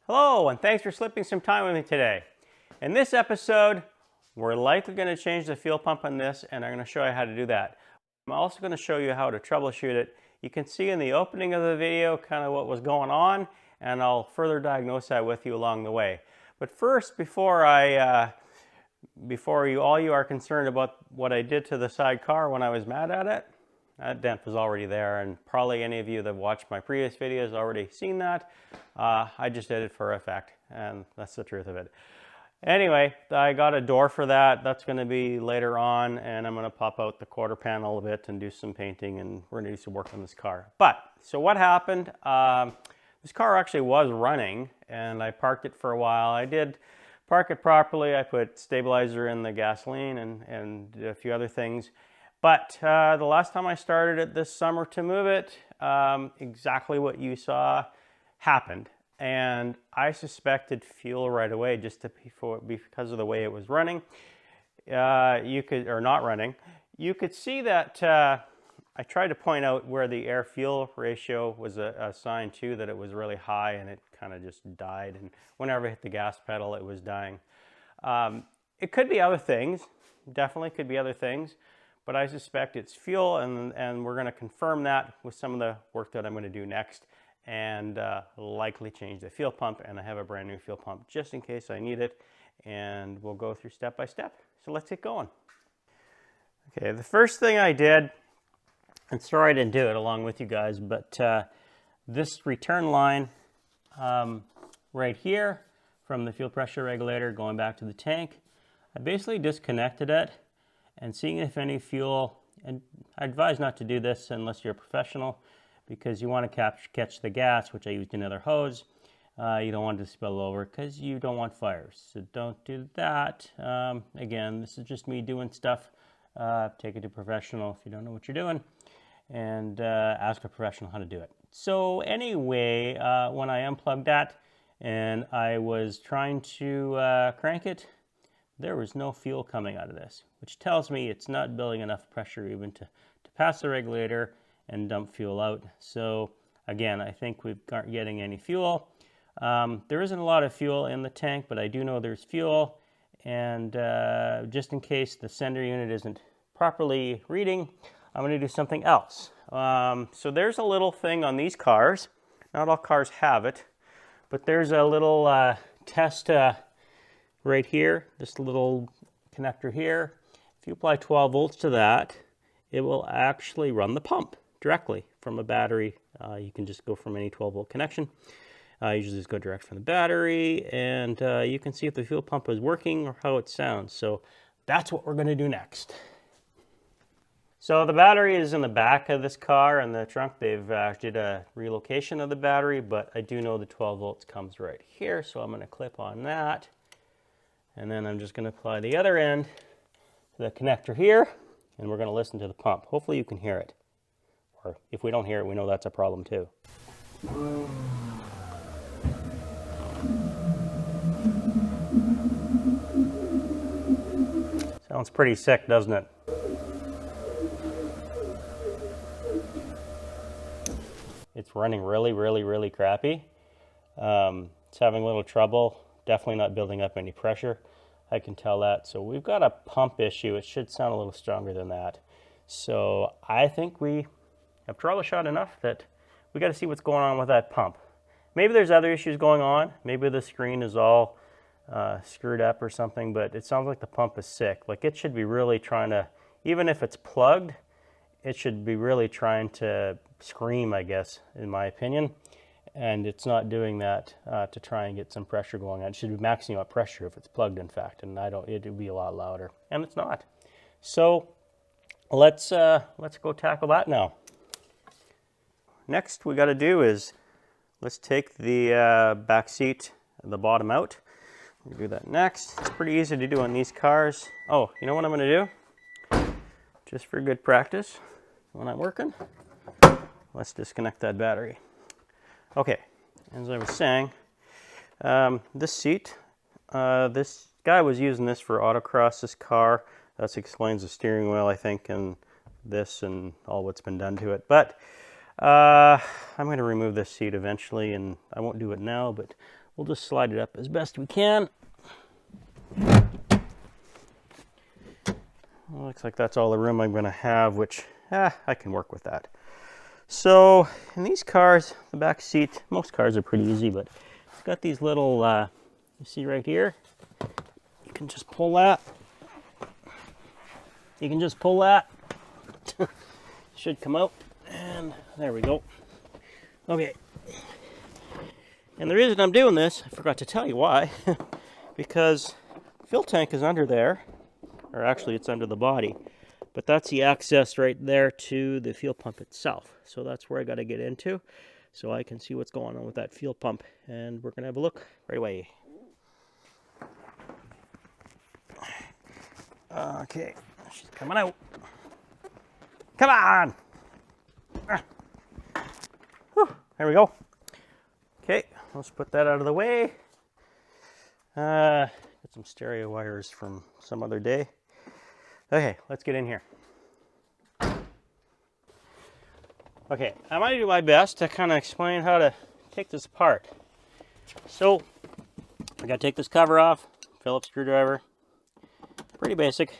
Hello, and thanks for slipping some time with me today. In this episode, we're likely going to change the fuel pump on this, and I'm going to show you how to do that. I'm also going to show you how to troubleshoot it. You can see in the opening of the video kind of what was going on, and I'll further diagnose that with you along the way. But first, before all you are concerned about what I did to the sidecar when I was mad at it, that dent was already there, and probably any of you that watched my previous videos already seen that. I just did it for effect, and that's the truth of it. Anyway, I got a door for that. That's going to be later on, and I'm going to pop out the quarter panel a bit and do some painting, and we're going to do some work on this car. So what happened? This car actually was running, and I parked it for a while. I did park it properly. I put stabilizer in the gasoline and a few other things. But the last time I started it this summer to move it, exactly what you saw happened. And I suspected fuel right away just because of the way it was running. Not running. You could see that I tried to point out where the air-fuel ratio was a sign too that it was really high, and it kind of just died. And whenever I hit the gas pedal, it was dying. It could be other things. Definitely could be other things. But I suspect it's fuel, and we're going to confirm that with some of the work that I'm going to do next, and likely change the fuel pump, and I have a brand new fuel pump just in case I need it, and we'll go through step by step. So let's get going. Okay, the first thing I did, and sorry I didn't do it along with you guys, but this return line right here from the fuel pressure regulator going back to the tank, I basically disconnected it and seeing if any fuel, and I advise not to do this unless you're a professional, because you want to catch the gas, which I used another hose. You don't want it to spill over because you don't want fires. So don't do that. Again, this is just me doing stuff. Take it to a professional if you don't know what you're doing, and ask a professional how to do it. So anyway, when I unplugged that and I was trying to crank it, there was no fuel coming out of this, which tells me it's not building enough pressure even to pass the regulator and dump fuel out. So again, I think we aren't getting any fuel. There isn't a lot of fuel in the tank, but I do know there's fuel. And just in case the sender unit isn't properly reading, I'm going to do something else. So there's a little thing on these cars. Not all cars have it, but there's a little test right here, this little connector here. If you apply 12 volts to that, it will actually run the pump directly from a battery. You can just go from any 12 volt connection. Usually just go direct from the battery, and you can see if the fuel pump is working or how it sounds. So that's what we're going to do next. So the battery is in the back of this car and the trunk. They've did a relocation of the battery, but I do know the 12 volts comes right here, so I'm going to clip on that. And then I'm just going to apply the other end to the connector here, and we're going to listen to the pump. Hopefully you can hear it. Or if we don't hear it, we know that's a problem too. Sounds pretty sick, doesn't it? It's running really crappy. It's having a little trouble. Definitely not building up any pressure. I can tell that. So we've got a pump issue. It should sound a little stronger than that. So I think we have troubleshot enough that we got to see what's going on with that pump. Maybe there's other issues going on. Maybe the screen is all screwed up or something, but it sounds like the pump is sick. Like it should be really trying to, even if it's plugged, it should be really trying to scream, I guess, in my opinion. And it's not doing that to try and get some pressure going on. It should be maxing out pressure if it's plugged, in fact, and it would be a lot louder, and it's not. So let's go tackle that now. Next we got to do is let's take the back seat, the bottom out. We'll do that next. It's pretty easy to do on these cars. Oh, you know what I'm going to do? Just for good practice, when I'm working, let's disconnect that battery. Okay, as I was saying, this seat, this guy was using this for autocross, this car. That explains the steering wheel, I think, and this and all what's been done to it. But I'm going to remove this seat eventually, and I won't do it now, but we'll just slide it up as best we can. Well, looks like that's all the room I'm going to have, which I can work with that. So in these cars, the back seat, most cars are pretty easy, but it's got these little, you see right here, you can just pull that. You can just pull that. Should come out, and there we go. Okay. And the reason I'm doing this, I forgot to tell you why, because the fuel tank is under there, or actually it's under the body, but that's the access right there to the fuel pump itself. So that's where I got to get into so I can see what's going on with that fuel pump, and we're going to have a look right away. Okay, she's coming out. Come on! Whew, there we go. Okay, let's put that out of the way. Got some stereo wires from some other day. Okay, let's get in here. Okay, I'm going to do my best to kind of explain how to take this apart. So, I got to take this cover off, Phillips screwdriver. Pretty basic.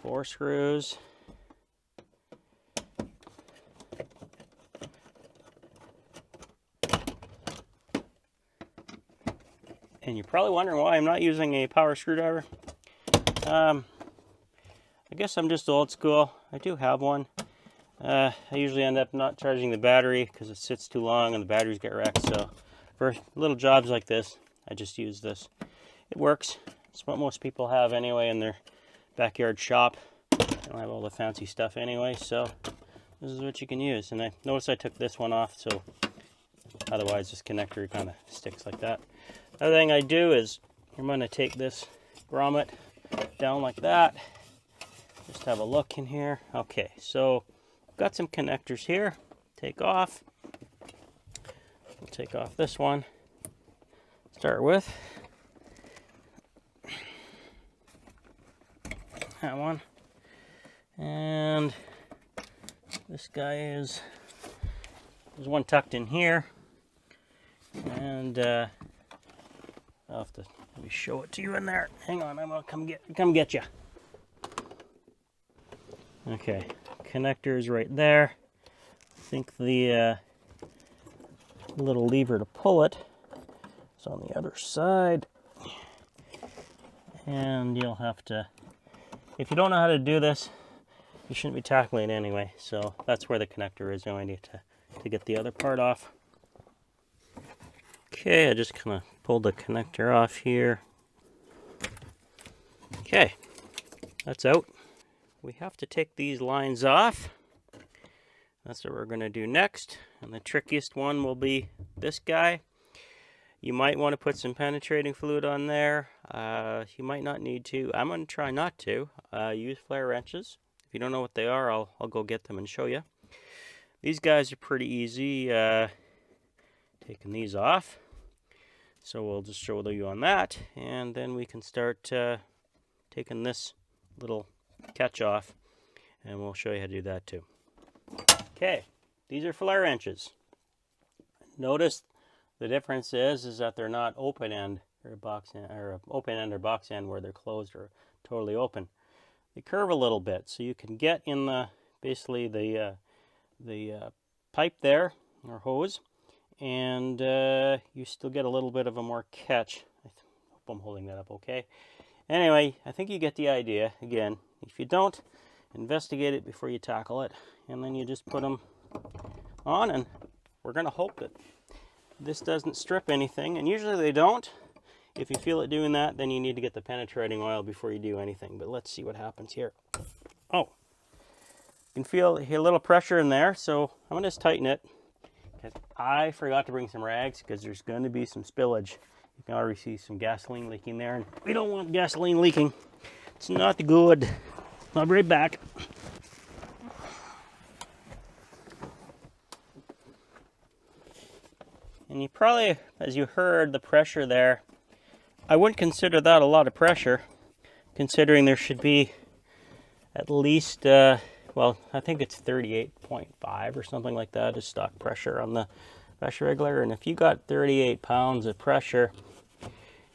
4 screws. And you're probably wondering why I'm not using a power screwdriver. I guess I'm just old school. I do have one. I usually end up not charging the battery because it sits too long and the batteries get wrecked. So for little jobs like this, I just use this. It works. It's what most people have anyway in their backyard shop. I don't have all the fancy stuff anyway, so this is what you can use. And I notice I took this one off, so otherwise this connector kind of sticks like that. Other thing I do is I'm going to take this grommet down like that. Just have a look in here. Okay, so I've got some connectors here. Take off. We'll take off this one. Start with that one. And this guy is, there's one tucked in here. And I'll have to maybe show it to you in there. Hang on, I'm gonna come get you. Okay, connector is right there. I think the little lever to pull it is on the other side. And you'll have to, if you don't know how to do this, you shouldn't be tackling it anyway. So that's where the connector is. I need to get the other part off. Okay, I just kind of pulled the connector off here. Okay, that's out. We have to take these lines off. That's what we're going to do next. And the trickiest one will be this guy. You might want to put some penetrating fluid on there. You might not need to. I'm going to try not to. Use flare wrenches. If you don't know what they are, I'll go get them and show you. These guys are pretty easy. Taking these off. So we'll just show you on that, and then we can start taking this little catch off, and we'll show you how to do that too. Okay, these are flare wrenches. Notice the difference is that they're not open end or box end, or open end or box end where they're closed or totally open. They curve a little bit, so you can get in the basically the pipe there or hose. And you still get a little bit of a more catch. I hope I'm holding that up okay. Anyway, I think you get the idea. Again, if you don't, investigate it before you tackle it. And then you just put them on, and we're going to hope that this doesn't strip anything. And usually they don't. If you feel it doing that, then you need to get the penetrating oil before you do anything. But let's see what happens here. Oh, you can feel a little pressure in there, so I'm going to just tighten it. I forgot to bring some rags because there's going to be some spillage. You can already see some gasoline leaking there, and we don't want gasoline leaking. It's not good. I'll be right back. And you probably, as you heard, the pressure there, I wouldn't consider that a lot of pressure, considering there should be at least well, I think it's 38.5 or something like that is stock pressure on the pressure regulator. And if you got 38 pounds of pressure,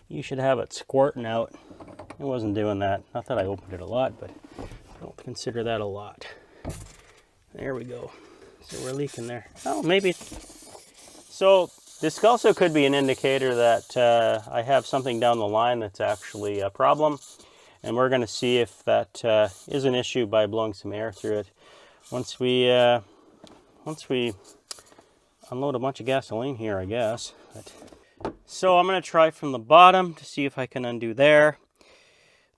you should have it squirting out. It wasn't doing that. Not that I opened it a lot, but I don't consider that a lot. There we go. So we're leaking there. Oh, maybe. So this also could be an indicator that I have something down the line that's actually a problem. And we're going to see if that is an issue by blowing some air through it. Once we unload a bunch of gasoline here, I guess. So I'm going to try from the bottom to see if I can undo there.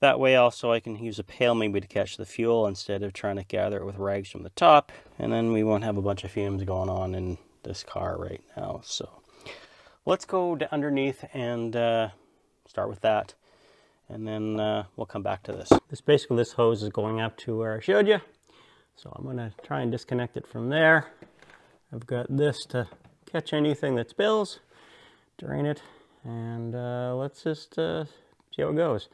That way also I can use a pail maybe to catch the fuel instead of trying to gather it with rags from the top. And then we won't have a bunch of fumes going on in this car right now. So let's go underneath and start with that. And then we'll come back to this. Basically this hose is going up to where I showed you. So I'm going to try and disconnect it from there. I've got this to catch anything that spills, drain it, and let's just see how it goes.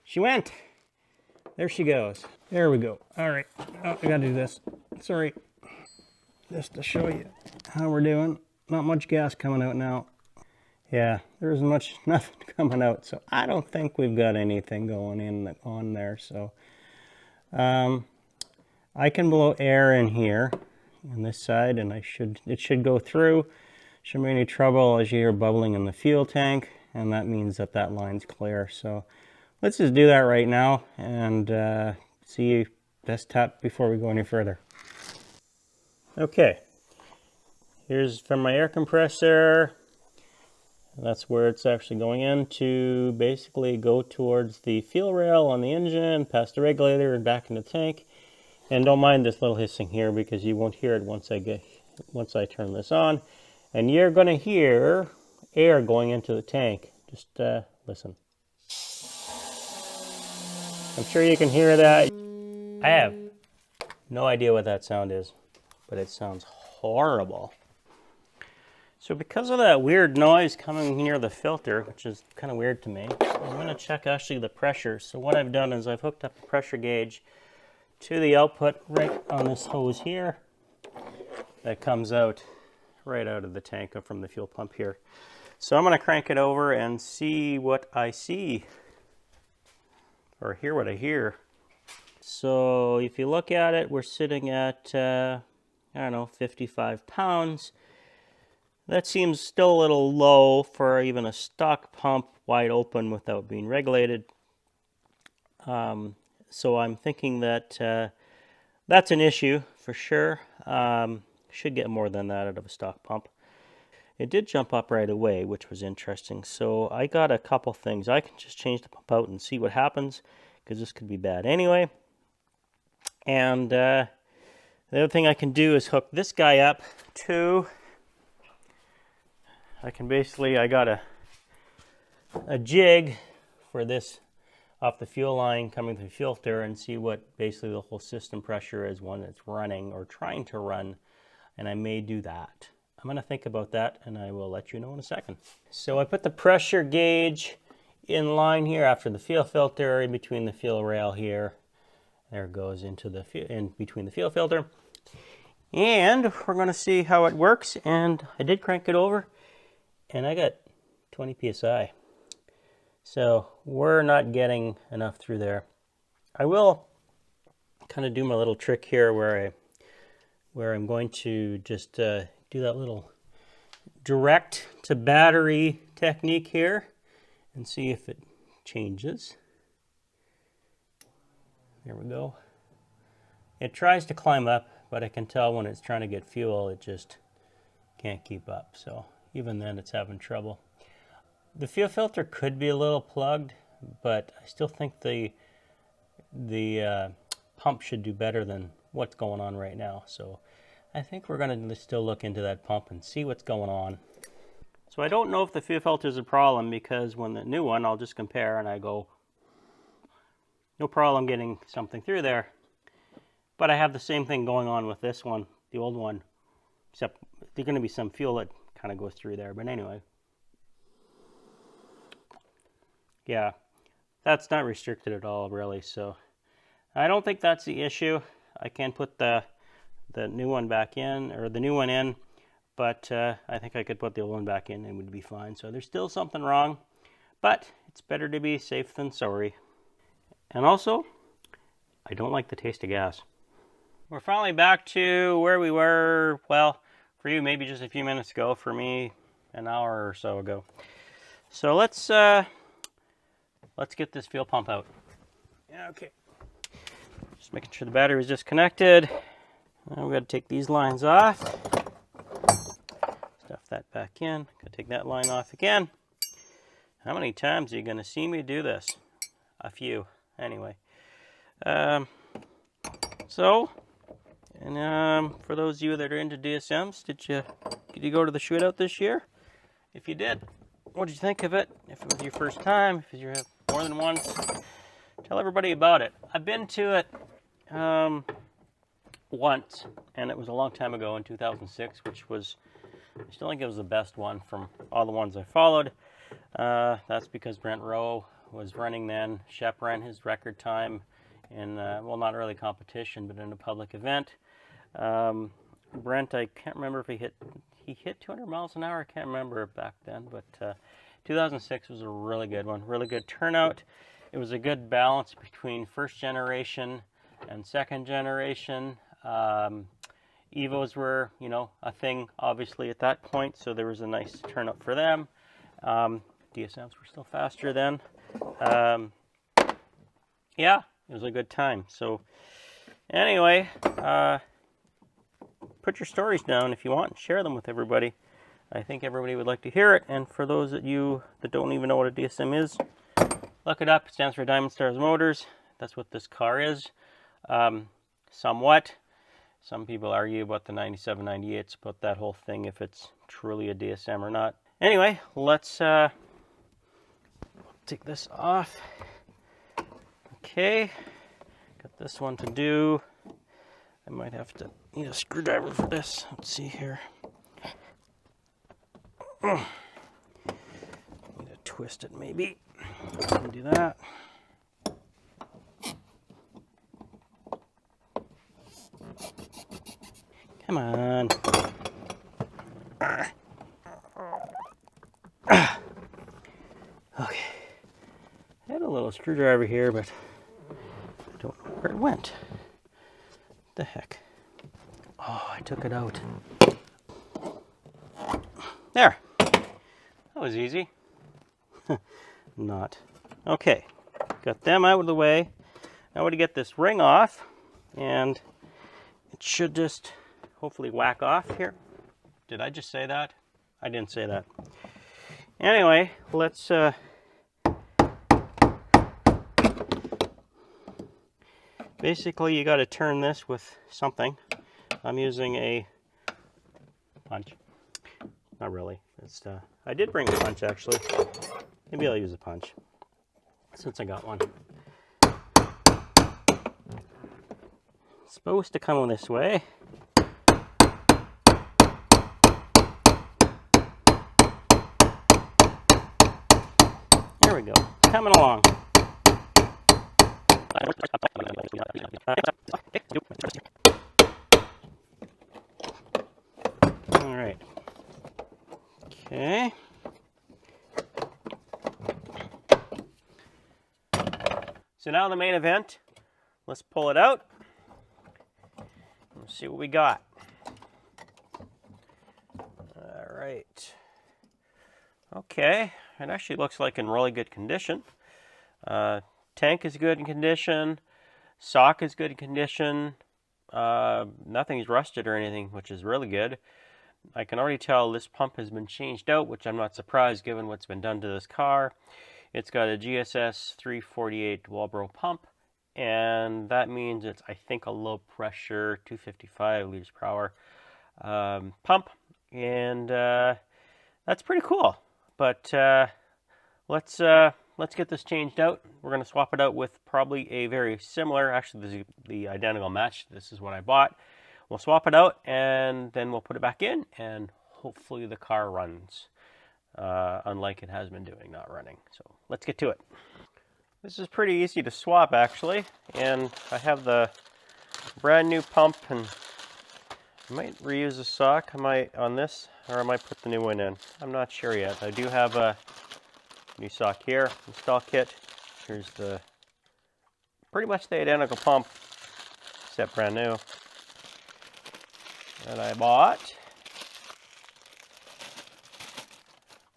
She went. There she goes. There we go. All right. Oh, I gotta do this. Sorry. Just to show you how we're doing. Not much gas coming out now. Yeah, there isn't nothing coming out. So I don't think we've got anything going on there. So I can blow air in here on this side, and it should go through. Shouldn't be any trouble as you hear bubbling in the fuel tank, and that means that line's clear. So let's just do that right now and see best tap before we go any further. Okay, here's from my air compressor. That's where it's actually going in to basically go towards the fuel rail on the engine, past the regulator and back in the tank. And don't mind this little hissing here because you won't hear it once I turn this on. And you're going to hear air going into the tank. Just listen. I'm sure you can hear that. I have no idea what that sound is, but it sounds horrible. So because of that weird noise coming near the filter, which is kind of weird to me, I'm going to check actually the pressure. So what I've done is I've hooked up a pressure gauge to the output right on this hose here that comes out right out of the tank from the fuel pump here. So I'm going to crank it over and see what I see, or hear what I hear. So if you look at it, we're sitting at, I don't know, 55 pounds. That seems still a little low for even a stock pump wide open without being regulated. So I'm thinking that that's an issue for sure. Should get more than that out of a stock pump. It did jump up right away, which was interesting. So I got a couple things. I can just change the pump out and see what happens, because this could be bad anyway. And the other thing I can do is hook this guy up to, I got a jig for this off the fuel line coming through the filter, and see what basically the whole system pressure is when it's running or trying to run, and I may do that. I'm going to think about that, and I will let you know in a second. So I put the pressure gauge in line here after the fuel filter, in between the fuel rail here. There it goes into in between the fuel filter. And we're going to see how it works, and I did crank it over, and I got 20 psi. So we're not getting enough through there. I will kind of do my little trick here where I'm going to just do that little direct to battery technique here and see if it changes. There we go. It tries to climb up, but I can tell when it's trying to get fuel, it just can't keep up. So even then it's having trouble. The fuel filter could be a little plugged, but I still think the pump should do better than what's going on right now. So I think we're going to still look into that pump and see what's going on. So I don't know if the fuel filter is a problem, because when the new one, I'll just compare and I go, no problem getting something through there. But I have the same thing going on with this one, the old one, except there's going to be some fuel that kind of goes through there. But anyway. Yeah, That's not restricted at all, really. So I don't think that's the issue. I can put the new one back in, or the new one in, but I think I could put the old one back in and it would be fine. So there's still something wrong, but it's better to be safe than sorry. And also, I don't like the taste of gas. We're finally back to where we were, well, for you maybe just a few minutes ago, for me an hour or so ago. So let's get this fuel pump out. Okay. Just making sure the battery is disconnected. Now we got to take these lines off. Stuff that back in. Got to take that line off again. How many times are you going to see me do this? A few, anyway. For those of you that are into DSMs, did you go to the shootout this year? If you did, what did you think of it? If it was your first time, if you have more than once, tell everybody about it. I've been to it once, and it was a long time ago in 2006, which was, I still think it was the best one from all the ones I followed. That's because Brent Rowe was running then. Shep ran his record time in, well, not really competition, but in a public event. Brent, I can't remember if he hit 200 miles an hour. I can't remember back then, but 2006 was a really good one. Really good turnout. It was a good balance between first generation and second generation. Evos were, a thing, obviously, at that point, so there was a nice turnout for them. DSMs were still faster then. Yeah, it was a good time. So, anyway, put your stories down if you want and share them with everybody. I think everybody would like to hear it. And for those of you that don't even know what a DSM is, look it up. It stands for Diamond Stars Motors. That's what this car is. Somewhat. Some people argue about the 97, 98s, about that whole thing, if it's truly a DSM or not. Anyway, let's take this off. Okay, got this one to do. I might have to need a screwdriver for this. Let's see here. Need to twist it maybe. Do that. Come on. Okay. I had a little screwdriver here, but I don't know where it went. What the heck? Oh, I took it out. There. That was easy. Not. Okay. Got them out of the way. Now we're to get this ring off, and it should just hopefully whack off here. Did I just say that? I didn't say that. Anyway, let's basically you got to turn this with something. I'm using a punch. Not really. It's I did bring a punch actually. Maybe I'll use a punch since I got one. It's supposed to come this way. There we go. Coming along. All right. Okay. So now the main event. Let's pull it out. Let's see what we got. All right. Okay. It actually looks like in really good condition. Tank is good in condition. Sock is good in condition. Nothing's rusted or anything, which is really good. I can already tell this pump has been changed out, which I'm not surprised given what's been done to this car. It's got a GSS 348 Walbro pump, and that means it's, I think, a low pressure 255 liters per hour pump, and that's pretty cool. But let's get this changed out. We're going to swap it out with probably a very similar, actually this is the identical match. This is what I bought. We'll swap it out and then we'll put it back in, and hopefully the car runs, unlike it has been doing, not running. So let's get to it. This is pretty easy to swap actually, and I have the brand new pump, and I might reuse a sock. I might on this, or I might put the new one in. I'm not sure yet. I do have a new sock here, install kit. Here's the pretty much the identical pump, except brand new, that I bought.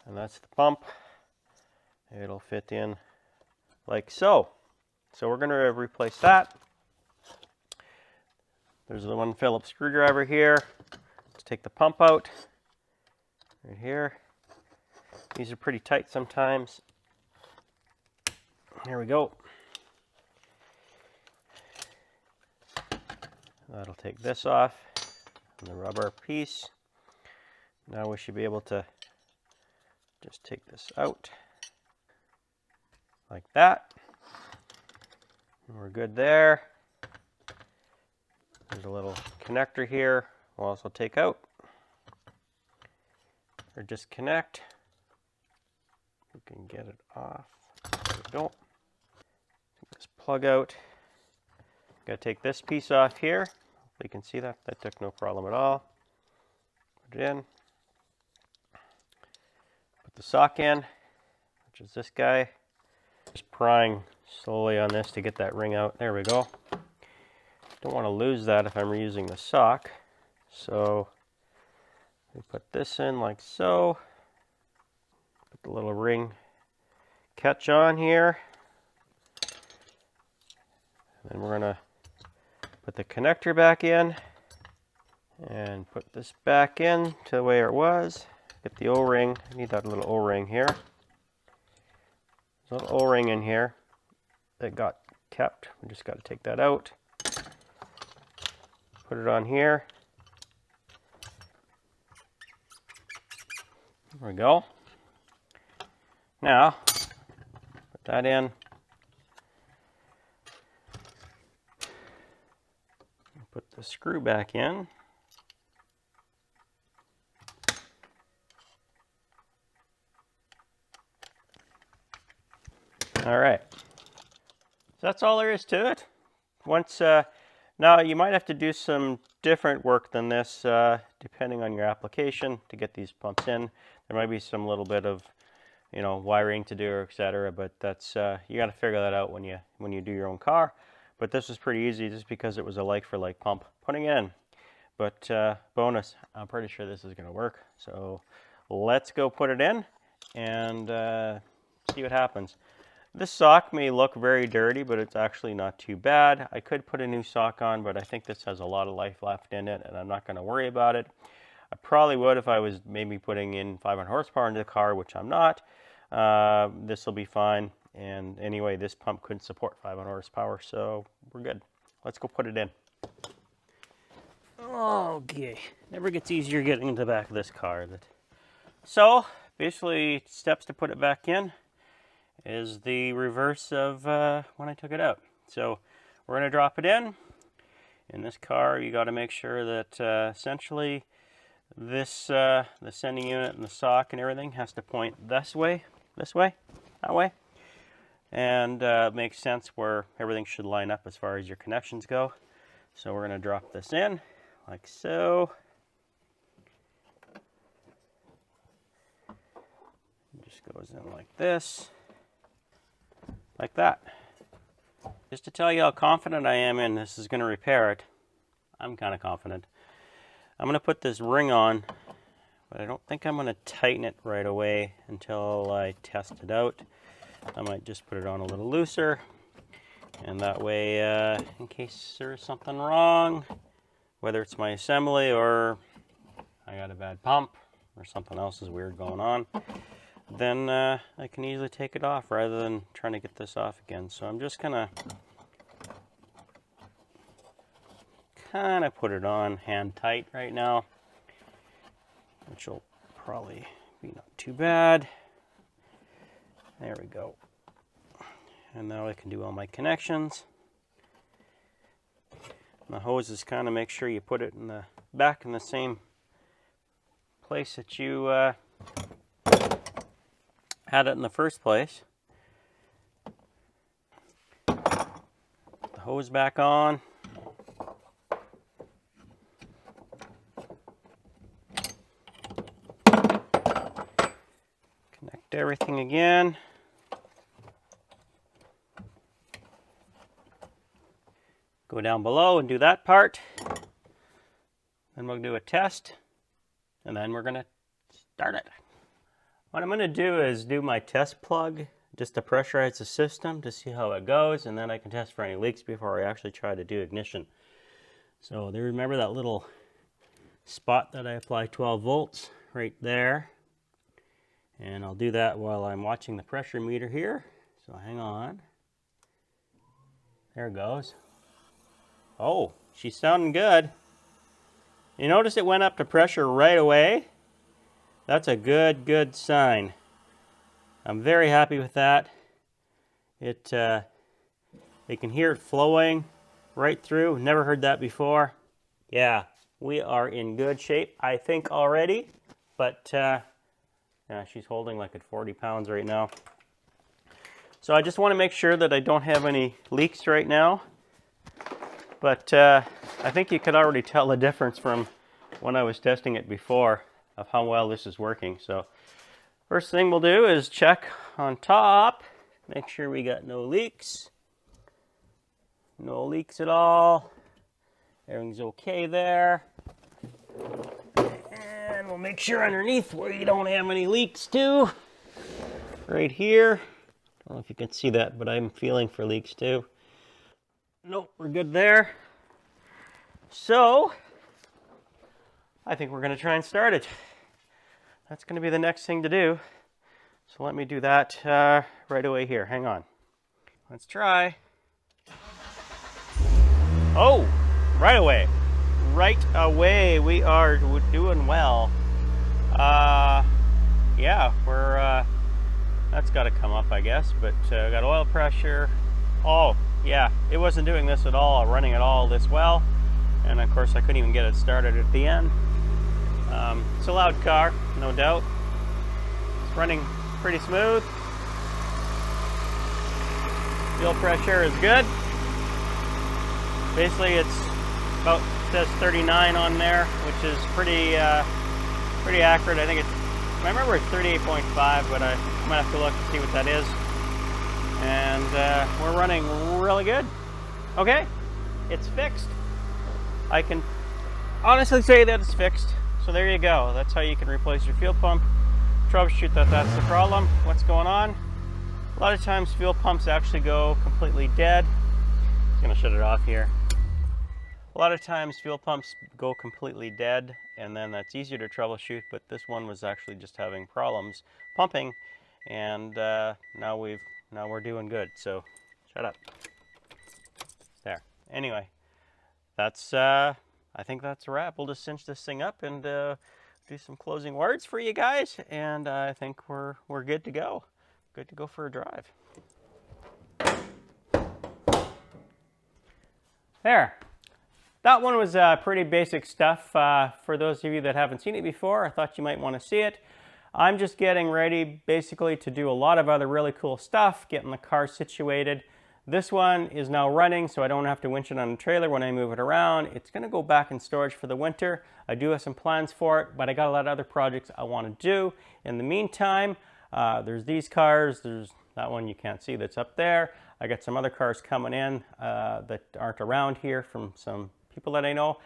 And that's the pump. It'll fit in like so. So we're going to replace that. There's the one Phillips screwdriver here. Let's take the pump out right here. These are pretty tight sometimes. Here we go. That'll take this off and the rubber piece. Now we should be able to just take this out like that. And we're good there. There's a little connector here we'll also take out or disconnect. We can get it off. There we go. Take this plug out. Got to take this piece off here. Hopefully you can see that. That took no problem at all. Put it in. Put the sock in, which is this guy. Just prying slowly on this to get that ring out. There we go. Don't want to lose that if I'm reusing the sock. So we put this in like so. Put the little ring catch on here. And then we're going to put the connector back in and put this back in to the way it was. Get the O-ring. I need that little O-ring here. There's a little O-ring in here that got kept. We just got to take that out. Put it on here. There we go. Now, put that in. Put the screw back in. All right. So that's all there is to it. Once now you might have to do some different work than this, depending on your application to get these pumps in. There might be some little bit of, wiring to do, or etc. But that's you got to figure that out when you do your own car. But this was pretty easy just because it was a like-for-like pump putting it in. But bonus, I'm pretty sure this is going to work. So let's go put it in and see what happens. This sock may look very dirty, but it's actually not too bad. I could put a new sock on, but I think this has a lot of life left in it, and I'm not going to worry about it. I probably would if I was maybe putting in 500 horsepower into the car, which I'm not. This will be fine. And anyway, this pump couldn't support 500 horsepower, so we're good. Let's go put it in. Okay, never gets easier getting into the back of this car. So, basically, steps to put it back in is the reverse of when I took it out. So, we're going to drop it in. In this car, you got to make sure that essentially this, the sending unit and the sock and everything has to point this way, that way. And makes sense where everything should line up as far as your connections go. So we're going to drop this in like so. It just goes in like this, like that. Just to tell you how confident I am in this is going to repair it. I'm kind of confident. I'm going to put this ring on, but I don't think I'm going to tighten it right away until I test it out. I might just put it on a little looser, and that way, in case there's something wrong, whether it's my assembly or I got a bad pump or something else is weird going on, then I can easily take it off rather than trying to get this off again. So I'm just gonna kind of put it on hand tight right now, which will probably be not too bad. There we go. And now I can do all my connections. And the hose is kind of make sure you put it in the back in the same place that you had it in the first place. hose back on. Connect everything again. Go down below and do that part. Then we'll do a test, and then we're gonna start it. What I'm gonna do is do my test plug just to pressurize the system to see how it goes, and then I can test for any leaks before I actually try to do ignition. So there, remember that little spot that I apply 12 volts right there? And I'll do that while I'm watching the pressure meter here. So hang on. There it goes. Oh, she's sounding good. You notice it went up to pressure right away? That's a good sign. I'm very happy with that. You can hear it flowing right through. Never heard that before. Yeah, we are in good shape, I think, already. But yeah, she's holding like at 40 pounds right now. So I just want to make sure that I don't have any leaks right now. But I think you could already tell the difference from when I was testing it before of how well this is working. So first thing we'll do is check on top, make sure we got no leaks. No leaks at all. Everything's okay there. And we'll make sure underneath where you don't have any leaks too. Right here. I don't know if you can see that, but I'm feeling for leaks too. Nope, we're good there. So I think we're going to try and start it. That's going to be the next thing to do. So let me do that right away here. Hang on. Let's try. Oh, right away. Right away. We are doing well. Yeah, we're that's got to come up, I guess. But got oil pressure. Oh, yeah, it wasn't doing this at all, running at all this well. And of course, I couldn't even get it started at the end. It's a loud car, no doubt. It's running pretty smooth. Fuel pressure is good. Basically, it's about, says 39 on there, which is pretty accurate. I think it's, I remember it's 38.5, but I might have to look to see what that is. And we're running really good. Okay, it's fixed. I can honestly say that it's fixed. So there you go. That's how you can replace your fuel pump. Troubleshoot that that's the problem. What's going on? A lot of times fuel pumps actually go completely dead. I'm gonna shut it off here. A lot of times fuel pumps go completely dead, and then that's easier to troubleshoot, but this one was actually just having problems pumping, and now we're doing good. So shut up. There. Anyway, that's I think that's a wrap. We'll just cinch this thing up and do some closing words for you guys, and I think we're good to go. Good to go for a drive. There. That one was pretty basic stuff. For those of you that haven't seen it before, I thought you might want to see it. I'm just getting ready basically to do a lot of other really cool stuff, getting the car situated. This one is now running, so I don't have to winch it on a trailer when I move it around. It's going to go back in storage for the winter. I do have some plans for it, but I got a lot of other projects I want to do. In the meantime, there's these cars. There's that one you can't see that's up there. I got some other cars coming in that aren't around here from some people that I know.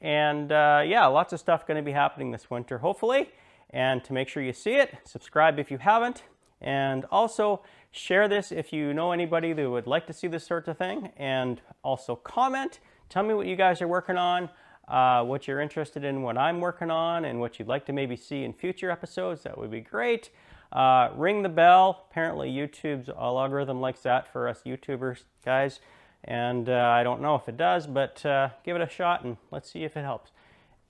And yeah, lots of stuff going to be happening this winter, hopefully. And to make sure you see it, subscribe if you haven't. And also share this if you know anybody that would like to see this sort of thing. And also comment. Tell me what you guys are working on, what you're interested in, what I'm working on, and what you'd like to maybe see in future episodes. That would be great. Ring the bell. Apparently YouTube's algorithm likes that for us YouTubers, guys. And I don't know if it does, but give it a shot and let's see if it helps.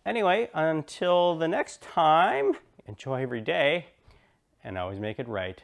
Anyway, until the next time, enjoy every day and always make it right.